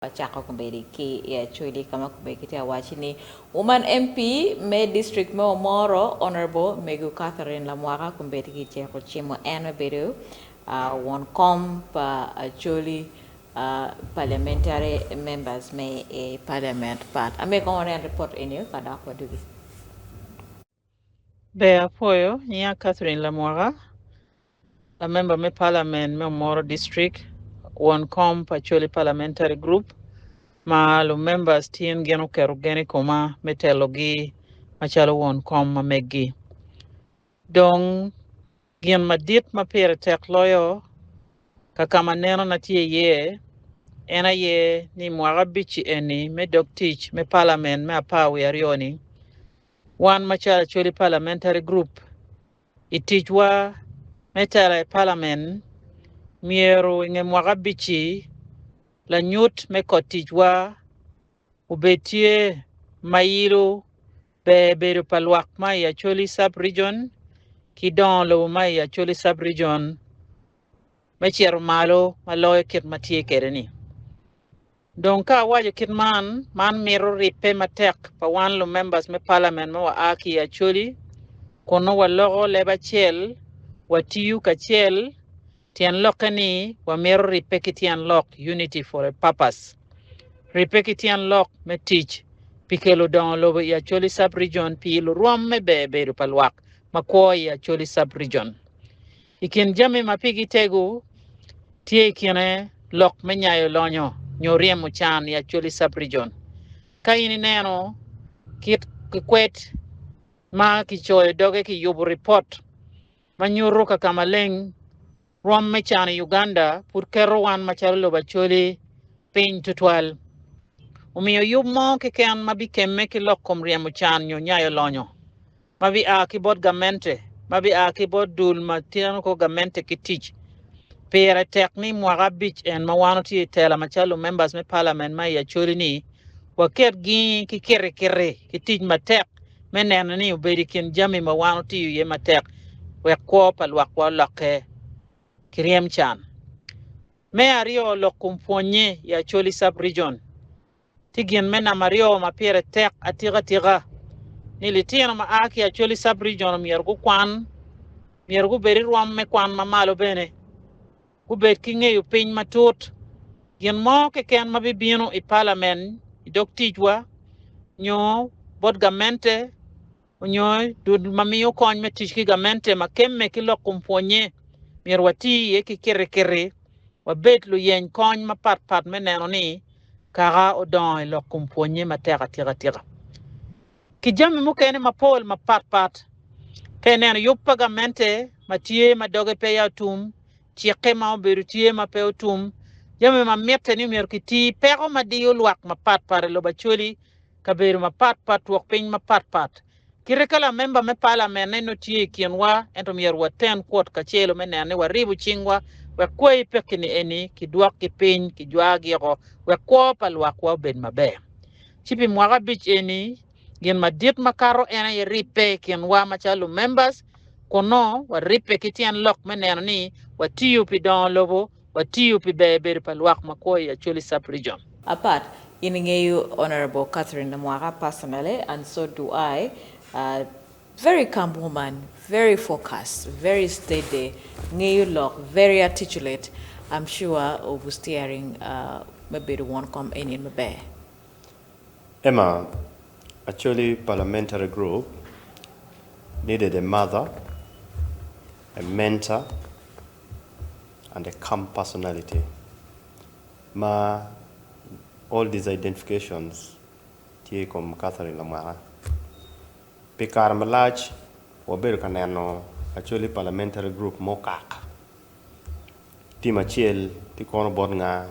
Chaka kumbedi ki ya chuli kama kumbedi ya wachini woman MP me district me Omoro honorable Megu Catherine Lamwaka kumbedi ki cheko chimo ena bedu one com pa chuli parliamentary members me parliament part ame ko one report ini kada ko dugi Be apoyo Nia Catherine Lamwaka, a member me parliament me Omoro district, one com Pacholi parliamentary group, ma members tien geno kerugeni koma metelogi machalo one com ma megi. Dong gien madit ma pere tek loyo kakama neno na tie ye ena ye ni mwaka bichi eni me dok teach me parliament me apawi arioni. One machalo choli parliamentary group itijwa metara parliament miero inge mwaka bichi la nyut me kotijwa ubetie mayiro be beru palwak ma ya choli sub region ki don lo ma ya choli sub region me chiero malo maloyo kit matie kereni. Don ka wajo kit man miro ripe matek pa wan lo members me parliament ma wa aki ya choli kono wa logo leba chiel wa tiyu ka chiel tian lokani wa miro ripe ki tian lok unity for a purpose. Ripe ki tian lok me teach pikelo don lo ya choli sub region pi lo ruam me beru palwak makwo ya choli sub region. Ikin jami mapigi tegu tie kine lok me nyayo lonyo nyoriem chan ya choli sub region. Ka ini neno kit kwet ma kichoyo doge ki yubu report manyuro ka kamaleng ruam me chan Uganda pur kero wan machalo lo bacholi piny tutwal. Umiyo yub mo ke ken mabi kemme ki lok kom riemo chan nyo nyayo lonyo. Mabi a ki bod gamente, mabi a ki bod dul matiano ko gamente ki teach. Pere tekni mwaka bich en mawano ti tela machalo members me parliament ma ya choli ni waket gi ki kere ki teach matek meneno ni ubedi kin jami mawano ti ye matek we kwa palwak wa loke kiriem chan. Me ario lokum ponye ya choli sub region. Tigien mena mario ma pere tek atiga nilitieno ma aki ya choli sub region miergu beri ruam me kwan ma malo bene ku bet ki ngeyo piny matut gien mo ke ken mabibino i parliament i dok tijwa nyo bod gamente nyo dud mamiyo kony me tich ki gamente ma kemme ki lokum ponye mier wati ye ki kere wa bet lu yen kony ma pat me neno ni kaga odon lo kumponye mateka tiga. Ki jami mu kene mapol ma pat kenen yuppa gamente matie madoge pe ya tum chieke ma oberu tie ma pe tum jami ma mette ni mer kiti pero ma diyo luak ma pat lo bacholi kaberu ma pat wok piny ma pat kire kala member me parliament ne no tie kienwa ento mier wa ten quote ka chelo menene wa ribu chingwa we kwei pekini eni ki duak ki piny ki jwagi go we kwa palwak wa ben mabe chipi mwaka bich eni gin madit makaro ena ye ripe kienwa machalo members kono wa ripe kitian lok meneno ni wa tiyu pi don lobo wa tiyu pi beber palwak makoi ya choli sub region. apart you honorable Catherine Lamwaka personally and so do I very calm woman, very focused, very steady, ngayu look, very articulate. I'm sure of steering maybe the one come in maybe. Emma, actually parliamentary group needed a mother, a mentor, and a calm personality. All these identifications take from Catherine Lamwaka. Pikar malaj waberu kaneno actually parliamentary group mokak. Team achiel ti kono bod nga,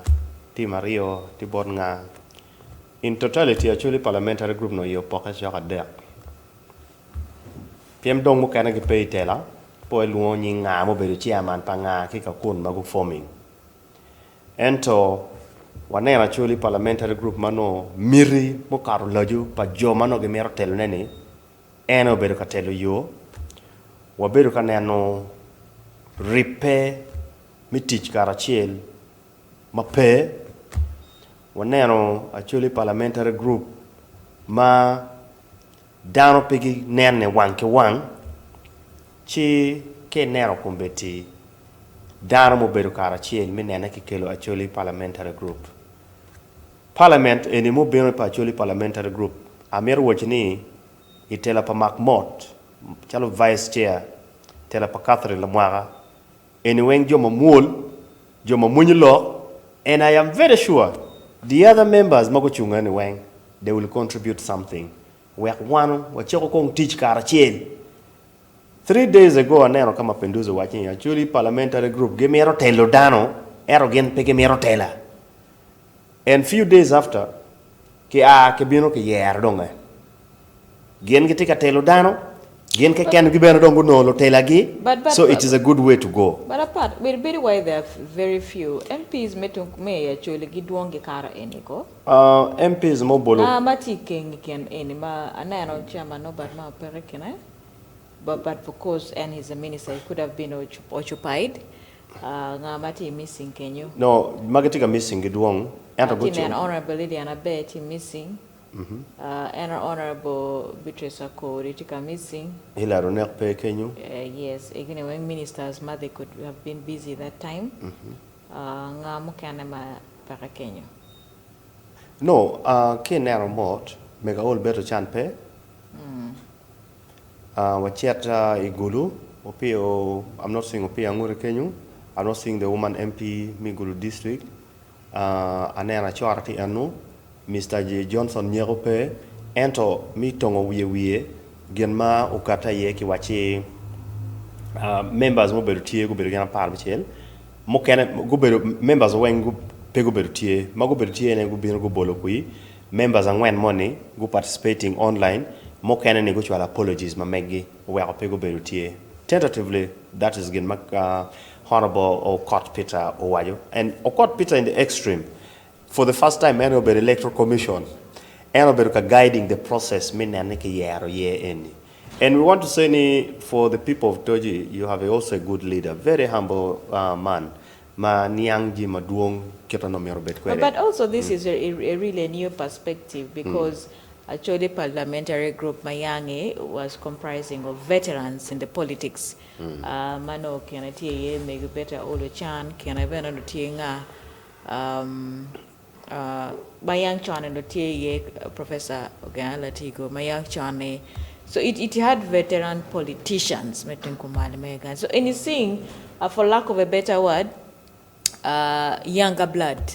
team ario ti bod nga. In totality actually parliamentary group no yo poka shoka dek. Piem dong mo kana ki pay tela po luo nyi nga mo beru chairman pa nga ki ka kun magu forming. Ento wane actually parliamentary group mano miri mo karu laju pa jo mano ge mero telo nene eno beru ka telo yo waberu ka neno ripe mitich karachiel mape waneno actually parliamentary group ma dano pigi nene wang ke wang chi ke nero kumbeti dano mo bedo kara chiel mi nene ki kelo actually parliamentary group parliament eni mo bedo pa actually parliamentary group amir wachini itela pa Macmot chalo vice chair tela pa Catherine Lamwaga eni weng joma muol joma munylo, and I am very sure the other members mago chunga ni weng they will contribute something. Wek wanu wacheko kong teach kara chiel. 3 days ago aneno kama Penduzi watching actually parliamentary group gemero telo dano ero gen pe gemero tela. And few days after ke bino ke yer donga. Gen getika telo dano gen ke ken gibeno dongo no lo tela gi. So it is a good way to go. But apart, we're very why there are very few MPs may actually gidwonge kara eniko. MPs mo bolo. Mati ken eni ma anano chairman no but ma perekene. But because and he's a minister, he could have been occupied. Mati missing Kenyu. No, magatika missing gidwong. An honorable lady and a Betty missing. And honorable Beatrice Akori missing. Hilaro Nekpe Kenyu. Yes, again when ministers mother could have been busy that time. Ngamukanama para Kenya. No, ke nero mot mega all better chan pe. Wachet igulu opio I'm not saying opio angure Kenyu. I'm not saying the woman MP Migulu district. Anena charity anu Mr. J. Johnson Nyerope ento mi tongo wiye genma ukata ye ki wachi members mo beru tie go beru gana par bichel mo kene go beru members wen go pe go beru tie ma go beru tie ne go bino go bolo kui members angwen money go participating online mo kene ne go chwala apologies ma megi we ko pe go beru tie tentatively that is genma honorable Okot Peter Owayo and Okot Peter in the extreme. For the first time, Enober Electoral Commission, Enober guiding the process, and we want to say for the people of Toji, you have also a good leader, very humble man. But also this is a really new perspective because actually parliamentary group Mayange was comprising of veterans in the politics. Mano Kianatie, Megubeta Olochan, Kianavena Tienga. Mayang Chan and Professor Ogala Tigo, Mayang Chane. So it had veteran politicians, so anything, for lack of a better word, younger blood.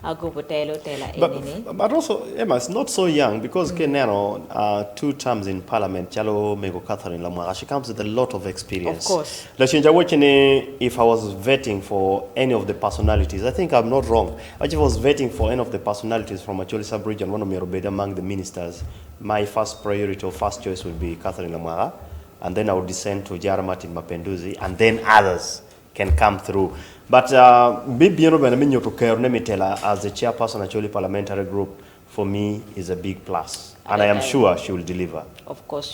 I'll go for but also, Emma, it's not so young because Kenero, 2 terms in Parliament, Chalo Mego Catherine Lamwaga, she comes with a lot of experience. Of course. If I was vetting for any of the personalities, I think I'm not wrong. If I was vetting for any of the personalities from Acholi sub-region, one of Merobeda among the ministers, my first priority or first choice would be Catherine Lamwaga, and then I would descend to Jara Martin Mapenduzi, and then others can come through. But Bibiano Benaminyo to care as the chairperson actually parliamentary group for me is a big plus. And I am sure she will deliver. Of course.